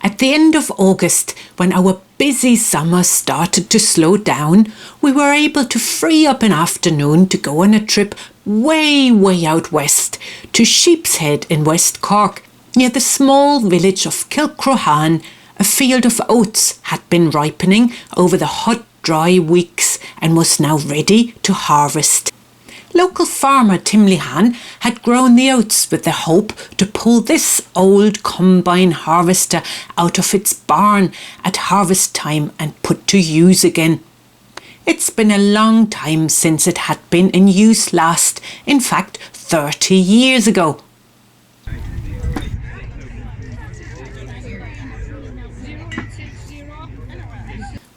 At the end of August, when our busy summer started to slow down, we were able to free up an afternoon to go on a trip way out west to Sheepshead in West Cork, near the small village of Kilcrohan. A field of oats had been ripening over the hot, dry weeks and was now ready to harvest. Local farmer Tim Lehane had grown the oats with the hope to pull this old combine harvester out of its barn at harvest time and put to use again. It's been a long time since it had been in use last, in fact 30 years ago.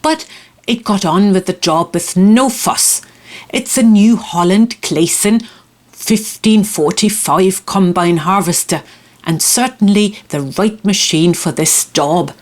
But it got on with the job with no fuss. It's a new Holland Clayson 1545 combine harvester, and certainly the right machine for this job.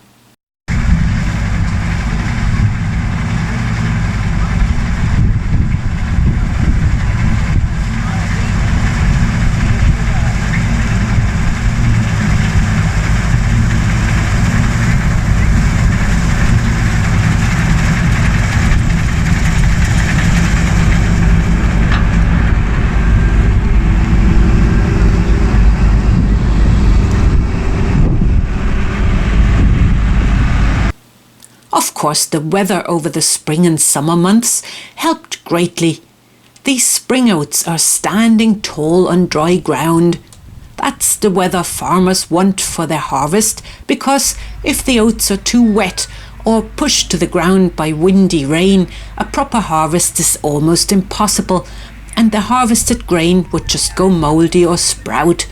Of course, the weather over the spring and summer months helped greatly. These spring oats are standing tall on dry ground. That's the weather farmers want for their harvest, because if the oats are too wet or pushed to the ground by windy rain, a proper harvest is almost impossible, and the harvested grain would just go mouldy or sprout.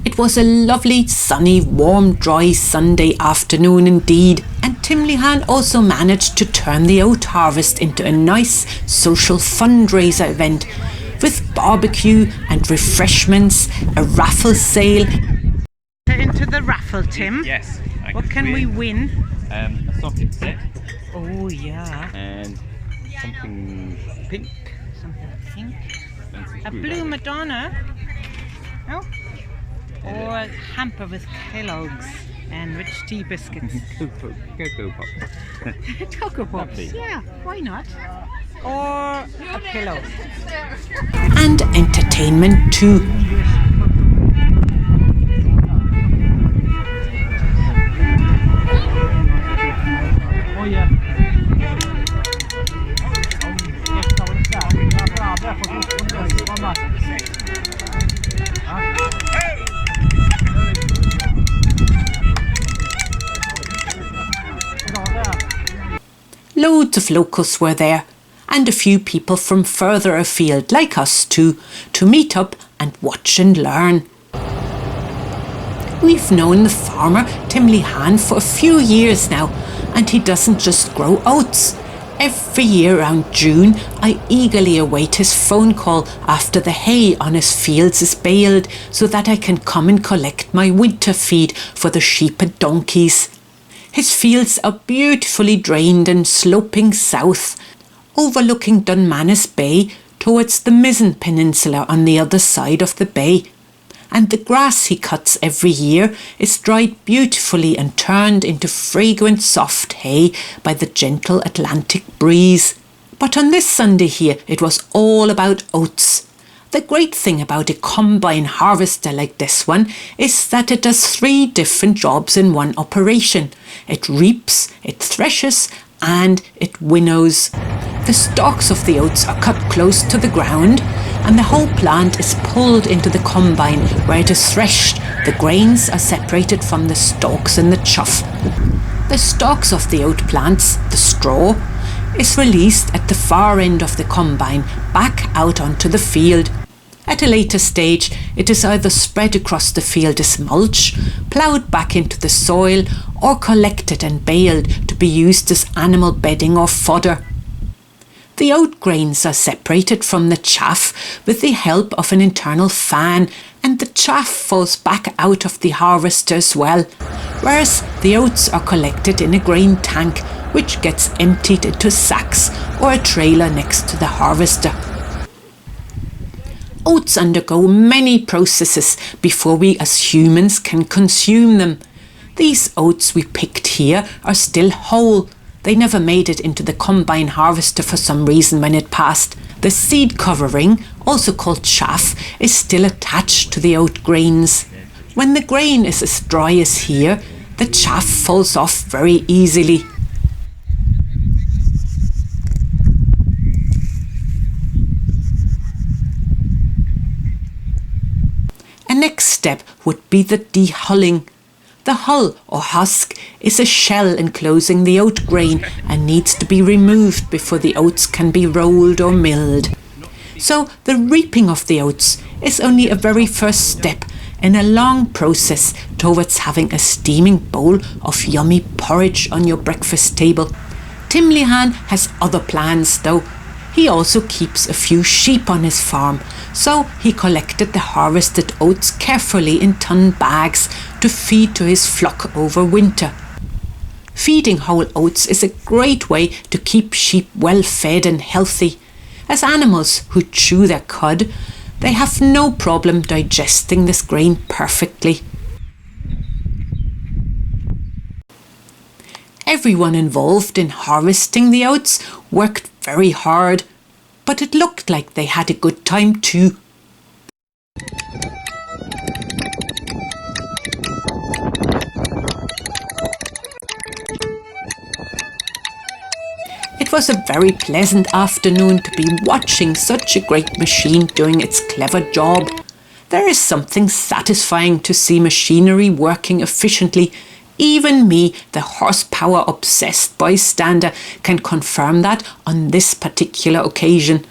It was a lovely, sunny, warm, dry Sunday afternoon indeed, and Tim Lehane also managed to turn the oat harvest into a nice social fundraiser event with barbecue and refreshments, a raffle sale. Into the raffle, Tim. Yes. What can we win? A socket set. Oh yeah. And something pink. Something pink. A Blue blue Madonna. Oh. Or a hamper with Kellogg's and rich tea biscuits. Cocoa Pops. Cocoa Pops, Lovely. yeah, why not? Or a pillow. And entertainment too. Oh yeah. Loads of locals were there, and a few people from further afield, like us too, to meet up and watch and learn. We've known the farmer Tim Lehane for a few years now, and he doesn't just grow oats. Every year around June, I eagerly await his phone call after the hay on his fields is baled, so that I can come and collect my winter feed for the sheep and donkeys. His fields are beautifully drained and sloping south, overlooking Dunmanus Bay towards the Mizzen Peninsula on the other side of the bay. And the grass he cuts every year is dried beautifully and turned into fragrant soft hay by the gentle Atlantic breeze. But on this Sunday here, it was all about oats. The great thing about a combine harvester like this one is that it does 3 different jobs in one operation. It reaps, it threshes, and it winnows. The stalks of the oats are cut close to the ground, and the whole plant is pulled into the combine where it is threshed. The grains are separated from the stalks and the chuff. The stalks of the oat plants, the straw, is released at the far end of the combine back out onto the field. At a later stage, it is either spread across the field as mulch, ploughed back into the soil, or collected and baled to be used as animal bedding or fodder. The oat grains are separated from the chaff with the help of an internal fan, and the chaff falls back out of the harvester as well, whereas the oats are collected in a grain tank, which gets emptied into sacks or a trailer next to the harvester. oats undergo many processes before we as humans can consume them. These oats we picked here are still whole. They never made it into the combine harvester for some reason when it passed. The seed covering, also called chaff, is still attached to the oat grains. When the grain is as dry as here, the chaff falls off very easily. A next step would be the dehulling. The hull or husk is a shell enclosing the oat grain and needs to be removed before the oats can be rolled or milled. So the reaping of the oats is only a very first step in a long process towards having a steaming bowl of yummy porridge on your breakfast table. Tim Lehane has other plans though. He also keeps a few sheep on his farm, so he collected the harvested oats carefully in ton bags to feed to his flock over winter. Feeding whole oats is a great way to keep sheep well fed and healthy. As animals who chew their cud, they have no problem digesting this grain perfectly. Everyone involved in harvesting the oats worked very hard, but it looked like they had a good time too. It was a very pleasant afternoon to be watching such a great machine doing its clever job. There is something satisfying to see machinery working efficiently. Even me, the horsepower-obsessed bystander, can confirm that on this particular occasion.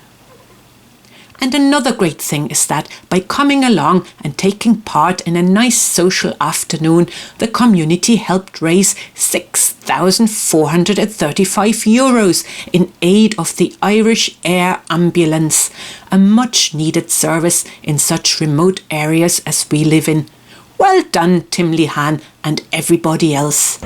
And another great thing is that by coming along and taking part in a nice social afternoon, the community helped raise €6,435 in aid of the Irish Air Ambulance, a much-needed service in such remote areas as we live in. Well done, Tim Lehane and everybody else.